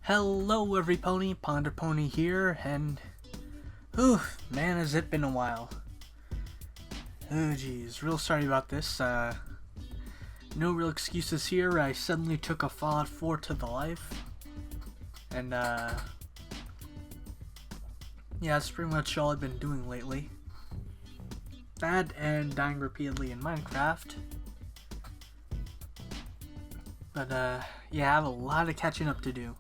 Hello every pony, Ponder Pony here, and whew, man has it been a while. Oh geez, real sorry about this. No real excuses here. I suddenly took a Fallout 4 to the life. And yeah, that's pretty much all I've been doing lately. That and dying repeatedly in Minecraft. But yeah, I have a lot of catching up to do.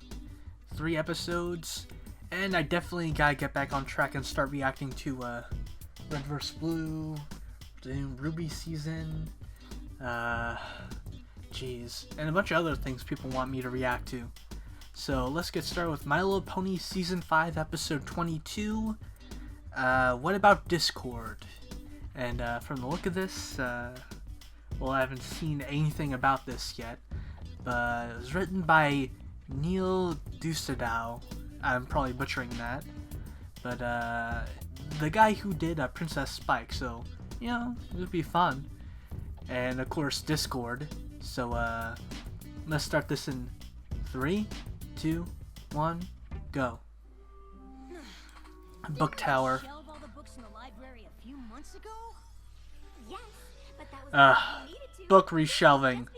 3 episodes, and I definitely gotta get back on track and start reacting to Red vs. Blue, the new Ruby season, jeez, and a bunch of other things people want me to react to. So let's get started with My Little Pony Season 5, Episode 22, What About Discord? And from the look of this, well, I haven't seen anything about this yet, but it was written by Neil Dustadow. I'm probably butchering that, but the guy who did Princess Spike, so you know, it would be fun. And of course Discord. So let's start this in 3, 2, 1, go. Book Tower. Book reshelving.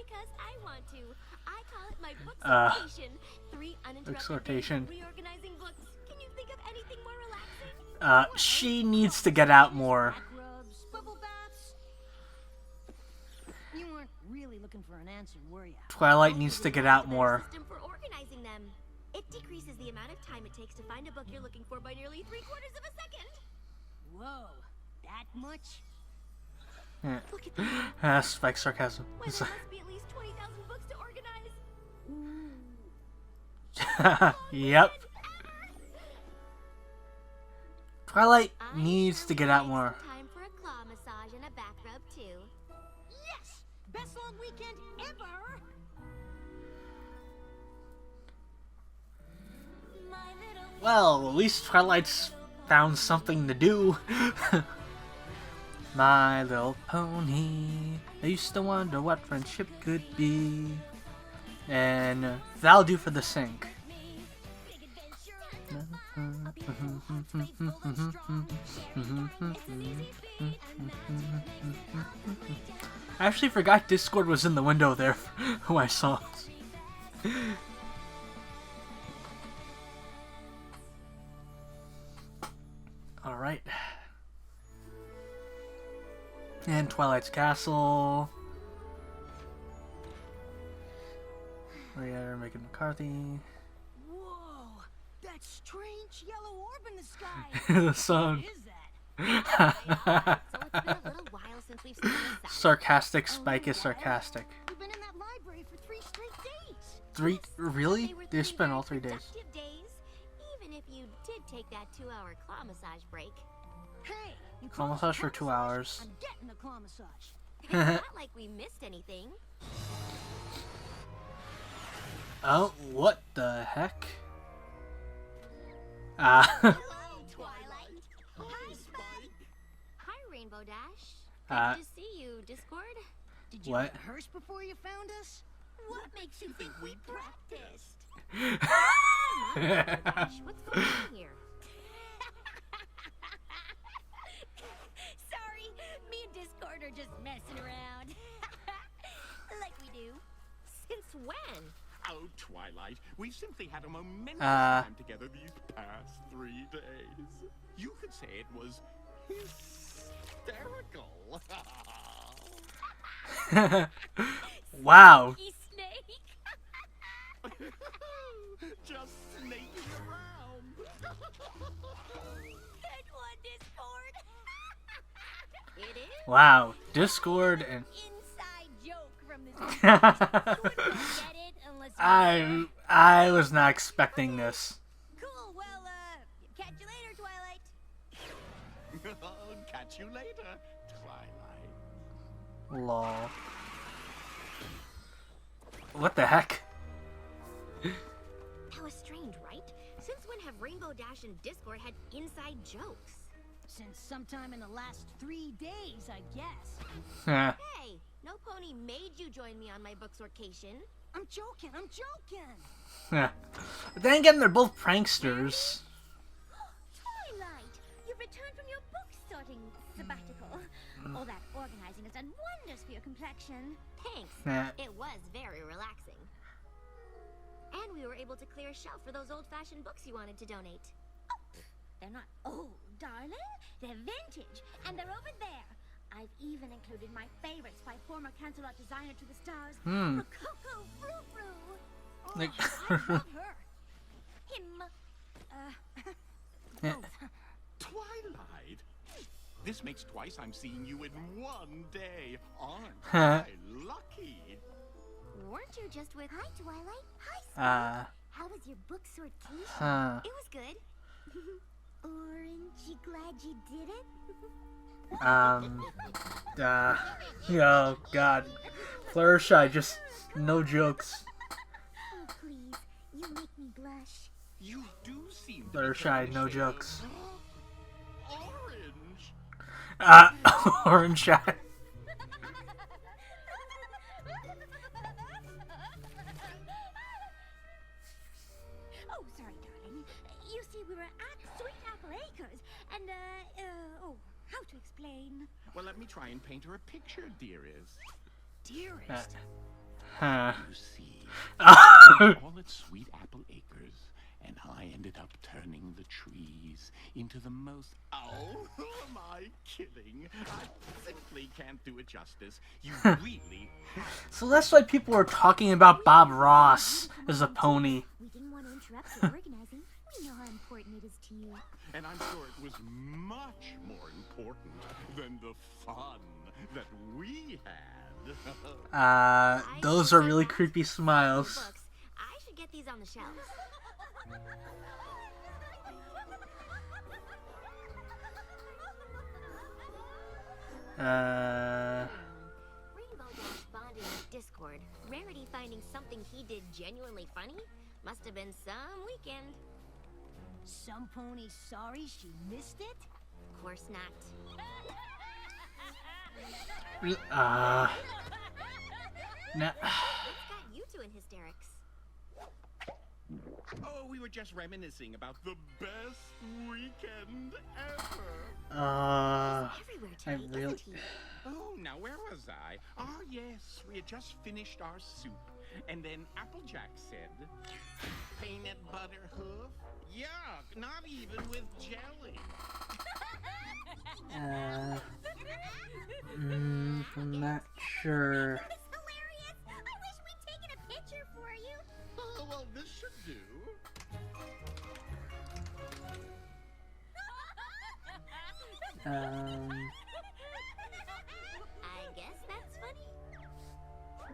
Exhortation. She needs to get out more. You weren't really looking for an answer, were you? Twilight needs to get out more. It decreases the amount of time it takes to find a book you're looking for by nearly 3/4 of a second. Whoa, that much? Look at that. Spike sarcasm. Well, there must be at least 20,000 books to organize. Yep. Twilight needs to get out more. Time for a claw massage and a back rub too. Yes! Best long weekend ever! Well, at least Twilight's found something to do. My Little Pony. I used to wonder what friendship could be. And that'll do for the sync. I actually forgot Discord was in the window there who I saw. Alright. And Twilight's Castle. We are making McCarthy. Whoa! That strange yellow orb in the sky! The sun. What is that? So it's been a little while since we've seen the sun. Sarcastic. Spike is sarcastic. We've been in that library for 3 straight days! 3? Really? were They 3 spent all very 3 days. productive days, even if you did take that 2-hour claw massage break. Hey! You Claw call us a massage for 2 hours. I'm getting a claw massage. It's not like we missed anything. Oh, what the heck? Hello, Twilight. Hi, Spike. Hi, Rainbow Dash. Good to see you, Discord. Did you What? rehearse before you found us? What makes you think we practiced? Come on, Rainbow Dash. What's going on here? Sorry, me and Discord are just messing around. Like we do. Since when? Oh, Twilight, we've simply had a momentous time together these past 3 days. You could say it was hysterical. Wow. You snake! Just snaking around. Good one, Discord! It is. Wow. Discord and Inside joke from this movie. You wouldn't get it unless you I was not expecting this. Cool, well, catch you later, Twilight. Catch you later, Twilight. Lol. What the heck? That was strange, right? Since when have Rainbow Dash and Discord had inside jokes? Since sometime in the last 3 days, I guess. Hey, no pony made you join me on my book sortation. I'm joking, I'm joking. But then again, they're both pranksters. Twilight, you've returned from your book sorting sabbatical. All that organizing has done wonders for your complexion. Thanks. It was very relaxing. And we were able to clear a shelf for those old-fashioned books you wanted to donate. Oh, they're not old, darling. They're vintage, and they're over there. I've even included my favorites by former Cancelot designer to the stars, Rococo Frou-Frou. Oh, Like- I love her. Him. Twilight. This makes twice I'm seeing you in one day. Aren't I lucky? Weren't you just with... Hi, Twilight. Hi, Spike. How was your book sortation? It was good. Aren't you glad you did it? Oh god. Fluttershy, just no jokes. Oh, please. You make me blush. You do seem to be Fluttershy, no shade jokes. orange. Orange shy. Oh, sorry, darling. You see, we were at Sweet Apple Acres, and, how to explain? Well, let me try and paint her a picture, dearest. Dearest. You see, all at Sweet Apple Acres, and I ended up turning the trees into the most... Oh, who am I kidding? I simply can't do it justice. You really have. So that's why people were talking about Bob Ross as a pony. We didn't want to interrupt your organizing. We know how important it is to you. And I'm sure it was much more important than the fun that we had. Those are really creepy smiles. Books. I should get these on the shelves. Rainbow Dash bonding with Discord. Rarity finding something he did genuinely funny must have been some weekend. Some pony sorry she missed it? Of course not. Nah. What's got you two in hysterics? Oh, we were just reminiscing about the best weekend ever. Everywhere, I Teddy, really... isn't he? Oh, now where was I? Oh, yes, we had just finished our soup. And then Applejack said, peanut butter hoof? Yuck, not even with jelly. I'm not sure. That was hilarious! I wish we'd taken a picture for you. Oh, well, this should do. I guess that's funny.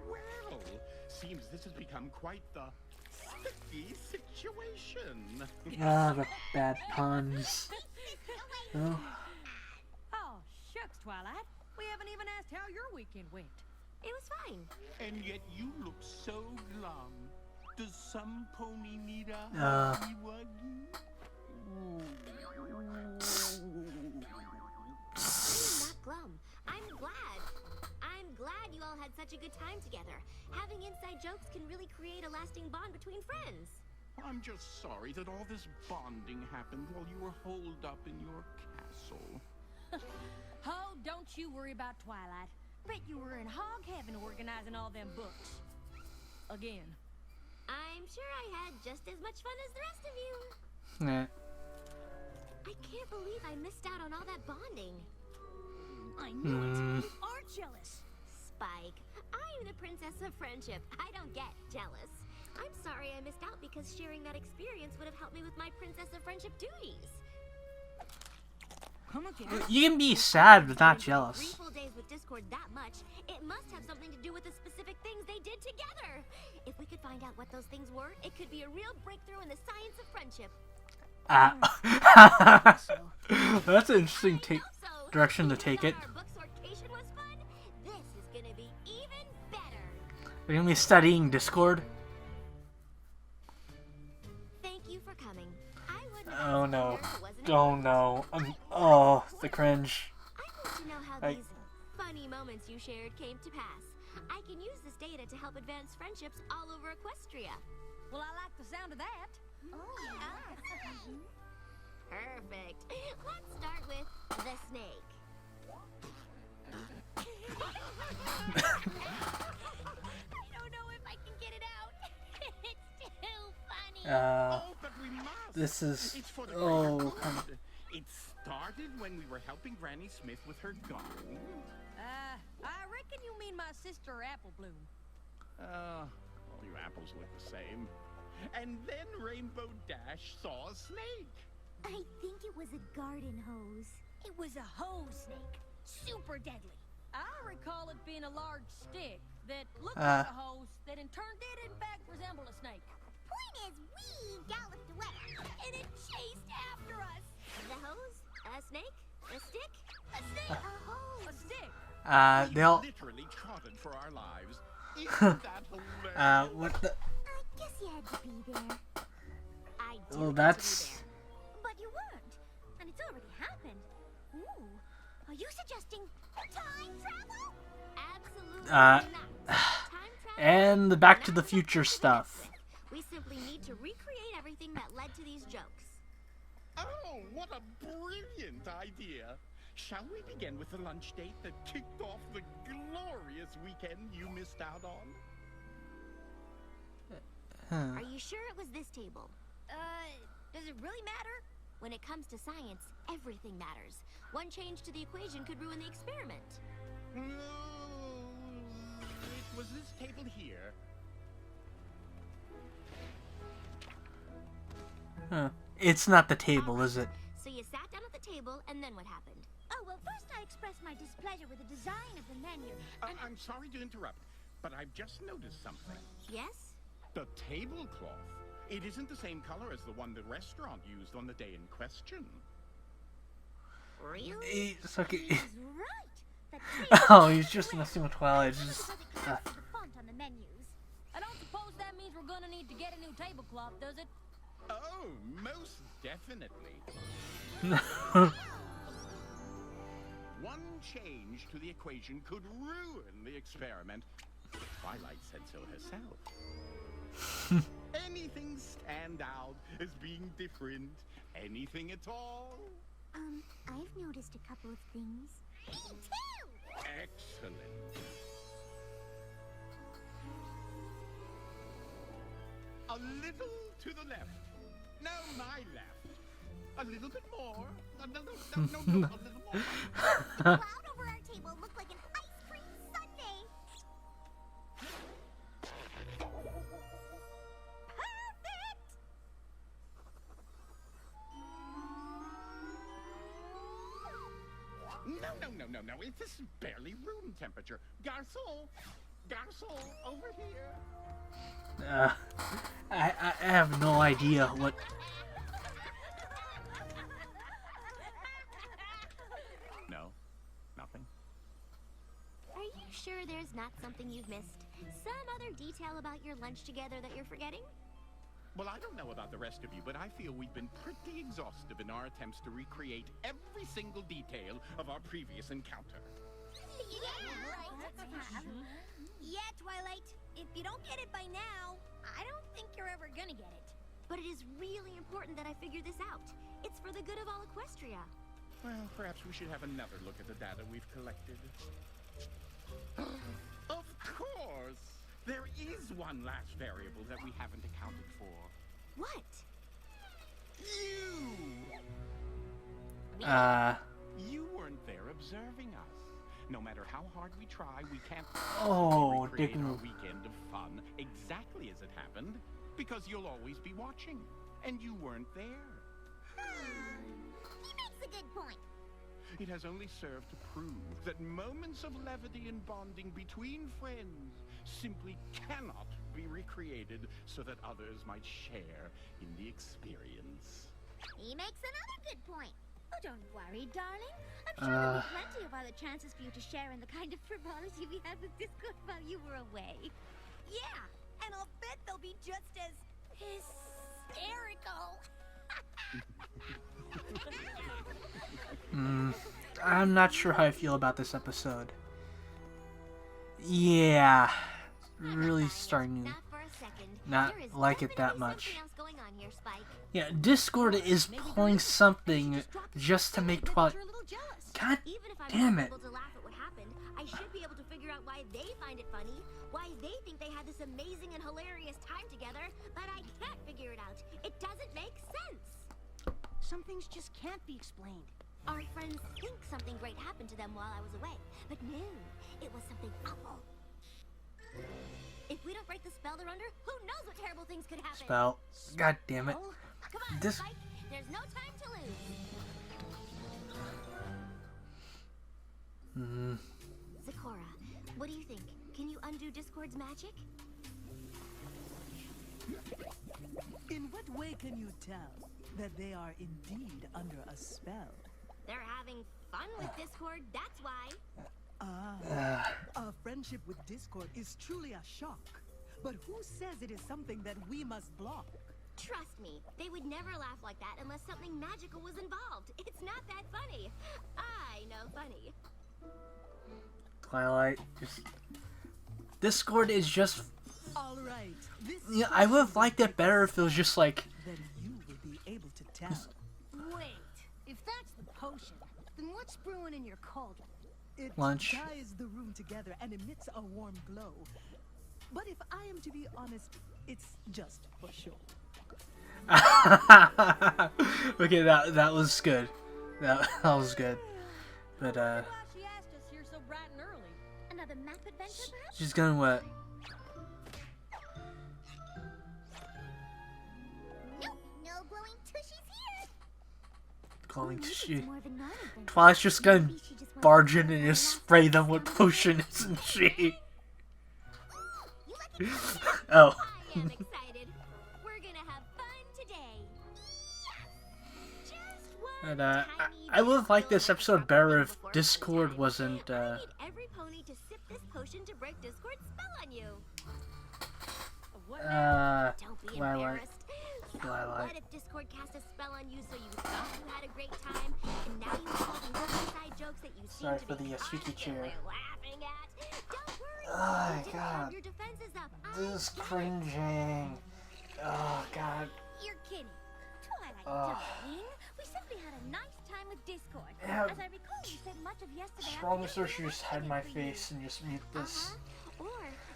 Well, seems this has become quite the sticky situation. The bad puns. Oh. Oh, shucks, Twilight. We haven't even asked how your weekend went. It was fine. And yet you look so glum. Does some pony need a huggy-wuggy? I'm not glum. I'm glad you all had such a good time together. Having inside jokes can really create a lasting bond between friends. I'm just sorry that all this bonding happened while you were holed up in your castle. Oh, don't you worry about Twilight. Bet you were in hog heaven organizing all them books. Again. I'm sure I had just as much fun as the rest of you. Nah. I can't believe I missed out on all that bonding. I knew it. You are jealous. Spike, I'm the princess of friendship. I don't get jealous. I'm sorry I missed out because sharing that experience would have helped me with my princess of friendship duties. Come again. You can be sad but not jealous. 3 full days with Discord that much, it must have something to do with the specific things they did together. If we could find out what those things were, it could be a real breakthrough in the science of friendship. That's an interesting direction to take it. Our book sortation was fun. This is gonna be even better. We're gonna be studying Discord. Thank you for coming. I wouldn't Oh have no. here if it wasn't Oh for no. Oh, the cringe. I want to know how I- these funny moments you shared came to pass. I can use this data to help advance friendships all over Equestria. Well, I like the sound of that. Perfect. Let's start with the snake. I don't know if I can get it out. It's too funny. Oh, but we must. This is... It's for the Oh, greater come on. good. It started when we were helping Granny Smith with her garden. I reckon you mean my sister Apple Bloom. All your apples look the same. And then Rainbow Dash saw a snake. I think it was a garden hose. It was a hose snake. Super deadly. I recall it being a large stick that looked like a hose that in turn did in fact resemble a snake. Point is, we galloped away, and it chased after us. The hose? A snake? A stick? A snake? A hose? A stick. They'll... Literally trotted for our lives. Isn't that hilarious? what the... I guess you had to be there. I did Well, get that's... to be there. But you weren't, and it's already happened. Ooh, are you suggesting time travel? Absolutely not. Time travel And the Back to the Future stuff. We simply need to recreate everything that led to these jokes. Oh, what a brilliant idea. Shall we begin with the lunch date that kicked off the glorious weekend you missed out on? Are you sure it was this table? Does it really matter? When it comes to science, everything matters. One change to the equation could ruin the experiment. No, it was this table here. It's not the table, is it? So you sat down at the table, and then what happened? Oh, well, first I expressed my displeasure with the design of the menu. I'm sorry to interrupt, but I've just noticed something. Yes? The tablecloth. It isn't the same color as the one the restaurant used on the day in question. Really? It's okay. He's right. The Oh, he's just messing with Twilight. It's just... the font on the menus. I don't suppose that means we're gonna need to get a new tablecloth, does it? Oh, most definitely. One change to the equation could ruin the experiment. Twilight said so herself. Anything stand out as being different? Anything at all? I've noticed a couple of things. Me too! Excellent. A little to the left. No, my left. A little bit more. No, a little more. The cloud over our table looked like an ice cream sundae. Perfect! No. This is barely room temperature. Garçon! Garçon, over here. I have no idea what... No, nothing. Are you sure there's not something you've missed? Some other detail about your lunch together that you're forgetting? Well, I don't know about the rest of you, but I feel we've been pretty exhaustive in our attempts to recreate every single detail of our previous encounter. Yeah, Twilight. If you don't get it by now, I don't think you're ever gonna get it. But it is really important that I figure this out. It's for the good of all Equestria. Well, perhaps we should have another look at the data we've collected. Of course! There is one last variable that we haven't accounted for. What? You! You weren't there observing us. No matter how hard we try, we can't recreate our weekend of fun exactly as it happened, because you'll always be watching, and you weren't there. He makes a good point. It has only served to prove that moments of levity and bonding between friends simply cannot be recreated so that others might share in the experience. He makes another good point. Oh, don't worry, darling. I'm sure there'll be plenty of other chances for you to share in the kind of frivolity we had with Discord while you were away. Yeah, and I'll bet they'll be just as hysterical. I'm not sure how I feel about this episode. Yeah, really starting to Not for a second. not There is like it that definitely much. something else going on on here, Spike. Yeah, Discord is pulling something just to make Twilight. God damn it. Able to laugh at what happened, I should be able to figure out why they find it funny, why they think they had this amazing and hilarious time together, but I can't figure it out. It doesn't make sense. Some things just can't be explained. Our friends think something great happened to them while I was away, but no, it was something awful. If we don't break the spell they're under, who knows what terrible things could happen? Spell. God damn it. Come on, This. Spike. There's no time to lose. Sakura, what do you think? Can you undo Discord's magic? In what way can you tell that they are indeed under a spell? They're having fun with Discord, that's why. Our friendship with Discord is truly a shock. But who says it is something that we must block? Trust me, they would never laugh like that unless something magical was involved. It's not that funny. I know funny. Twilight. Discord is just. All right. Yeah, I would have liked it better if it was just like. Then you will be able to tell. Wait, if that's the potion, then what's brewing in your cauldron? It Lunch. ties the room together and emits a warm glow. But if I am to be honest, it's just for show. Okay, that was good. That was good. But Why she asked us here so bright and early? Another map adventure, perhaps? she's going what? Nope, no glowing tushies here. Calling to Maybe she. it's more of a non-adventure. Twilight's just gonna Maybe she just wants barge to in and know just how spray fast them with someone potion, is. isn't she? You like it? Oh. I am excited. We're gonna have fun today. Just one And tiny I would have liked bit this of episode better if before Discord bedtime. wasn't. I need every pony to sip this potion to break Discord's spell on you. What Don't be Twilight. embarrassed. So Twilight. what if Discord cast a spell on you so you thought you had a great time, and now you told these inside jokes that you seem Sorry to for be the squeaky chair. constantly laughing at? Don't worry. Oh, you didn't God. have your defenses up. This is cringing. Oh god. You're kidding. Twilight, Ugh. darling. We simply had a nice time with Discord. Yeah. As I recall, you spent much of yesterday Strong afternoon search, you just hide my watching it for face and just mute this. Or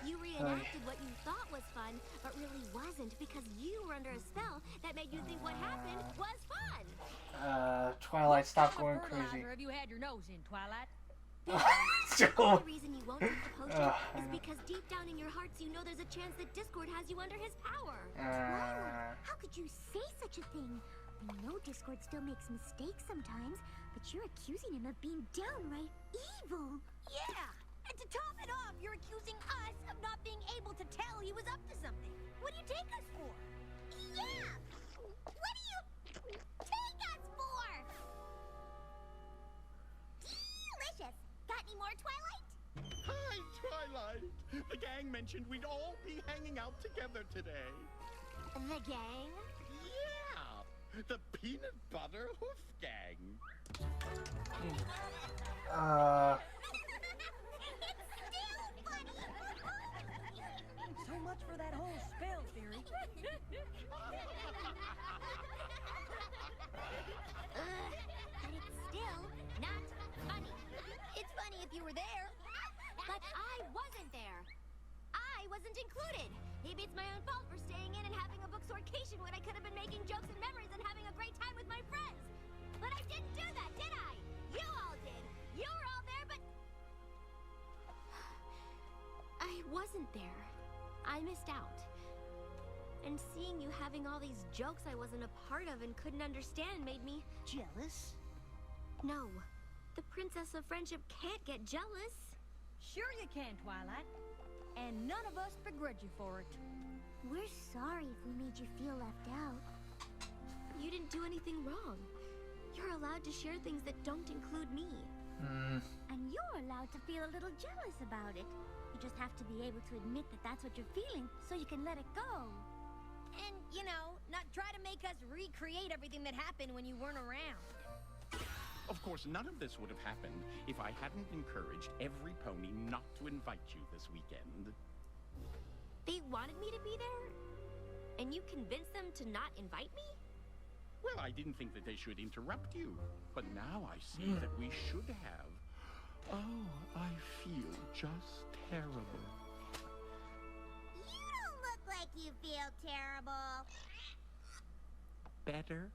you reenacted what you thought was fun, but really wasn't because you were under a spell that made you think what happened was fun. Twilight, stop kind going of crazy. fertilizer have you had your nose in, Twilight? So, The reason you won't take the potion I is know. because deep down in your hearts you know there's a chance that Discord has you under his power. How could you say such a thing? We know Discord still makes mistakes sometimes, but you're accusing him of being downright evil. Yeah! And to top it off, you're accusing us of not being able to tell he was up to something. What do you take us for? Yeah! What do you take us for? Delicious! Got any more, Twilight? Hi, Twilight. The gang mentioned we'd all be hanging out together today. The gang? Yeah, the peanut butter hoof gang. So much for that whole spell theory. But it's still not funny. It's funny if you were there. But I wasn't there. I wasn't included. Maybe it's my own fault for staying in and having a booksorcation when I could have been making jokes and memories and having a great time with my friends. But I didn't do that, did I? You all did. You were all there, but I wasn't there. I missed out. And seeing you having all these jokes I wasn't a part of and couldn't understand made me Jealous? No. The Princess of Friendship can't get jealous. Sure you can, Twilight. And none of us begrudge you for it. We're sorry if we made you feel left out. You didn't do anything wrong. You're allowed to share things that don't include me. And you're allowed to feel a little jealous about it. You just have to be able to admit that that's what you're feeling, so you can let it go. And, you know, not try to make us recreate everything that happened when you weren't around. Of course, none of this would have happened if I hadn't encouraged every pony not to invite you this weekend. They wanted me to be there? And you convinced them to not invite me? Well, I didn't think that they should interrupt you, but now I see that we should have. Oh, I feel just terrible. You don't look like you feel terrible. Better?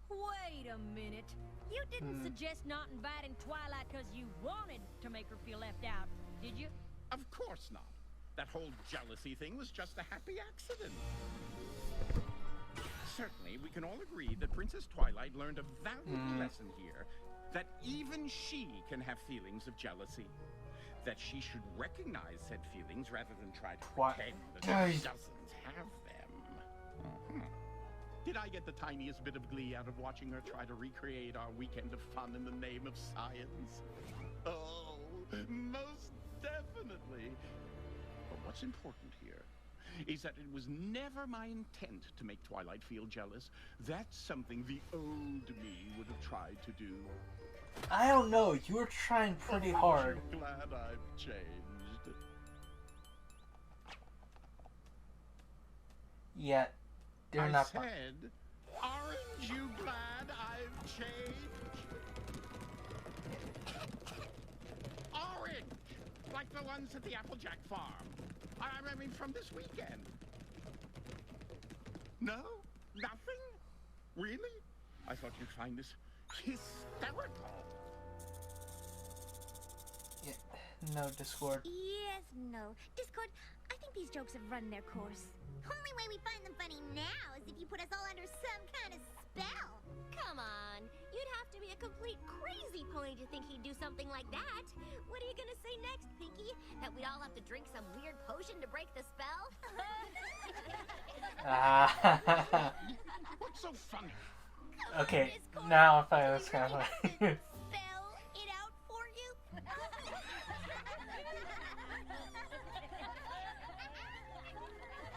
Wait a minute. You didn't suggest not inviting Twilight because you wanted to make her feel left out, did you? Of course not. That whole jealousy thing was just a happy accident. Certainly, we can all agree that Princess Twilight learned a valuable lesson here, that even she can have feelings of jealousy. That she should recognize said feelings rather than try to pretend that she doesn't have them. Did I get the tiniest bit of glee out of watching her try to recreate our weekend of fun in the name of science? Oh, most definitely. But what's important here is that it was never my intent to make Twilight feel jealous. That's something the old me would have tried to do. I don't know. You were trying pretty hard. I'm glad I've changed. Yet, they're not. I said, aren't you glad I've changed? Orange! Like the ones at the Applejack farm. I mean, from this weekend. No? Nothing? Really? I thought you'd find this hysterical. Yeah, no, Discord. Yes, no. Discord, I think these jokes have run their course. Only way we find them funny now is if you put us all under some kind of spell. Come on. You'd have to be a complete crazy pony to think he'd do something like that. What are you gonna say next, Pinky? That we'd all have to drink some weird potion to break the spell? What's so funny? Okay, now I find this kind of funny. Spell it out for you?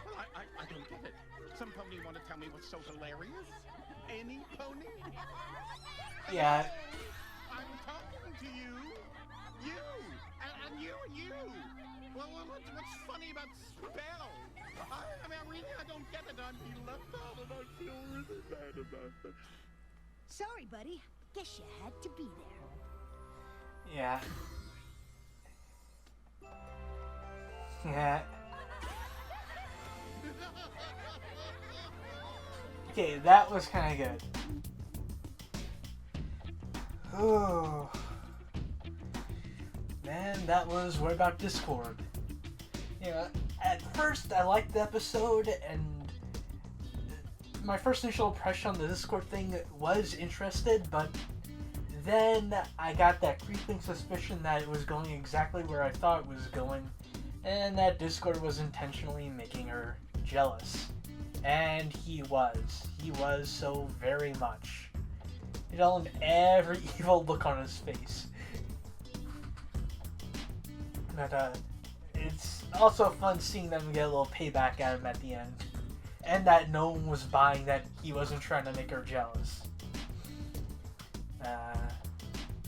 Well, I don't get it. Some pony want to tell me what's so hilarious? Any pony? Yeah. I'm talking to you. You. And you and you. Well, what's funny about spell? I mean, really, I don't get it. I'm being left out and I feel really bad about it. Sorry, buddy. Guess you had to be there. Yeah. Yeah. Okay, that was kind of good. Oh. Man, that was What About Discord? You know, at first I liked the episode, and my first initial impression on the Discord thing was interested, but then I got that creeping suspicion that it was going exactly where I thought it was going, and that Discord was intentionally making her jealous. And he was so very much. You know, every evil look on his face. But it's also fun seeing them get a little payback at him at the end. And that no one was buying that he wasn't trying to make her jealous.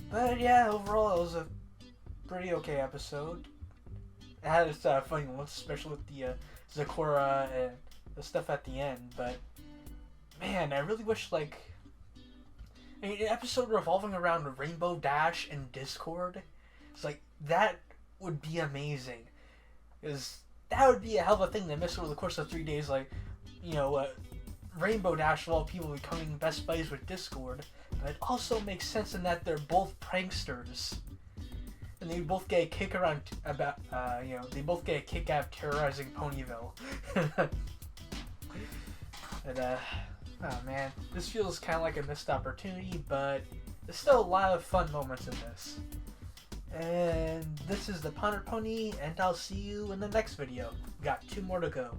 But yeah, overall it was a pretty okay episode. It had its funny moments, especially with the Zakora and the stuff at the end, but man, I really wish like an episode revolving around Rainbow Dash and Discord. It's like that would be amazing, because that would be a hell of a thing to miss over the course of 3 days. Like, you know, Rainbow Dash of all people becoming best buddies with Discord, but it also makes sense in that they're both pranksters. And they both get a kick around about, you know, they both get a kick out of terrorizing Ponyville. And, oh man, this feels kind of like a missed opportunity, but there's still a lot of fun moments in this. And this is the Ponder Pony, and I'll see you in the next video. We got 2 more to go.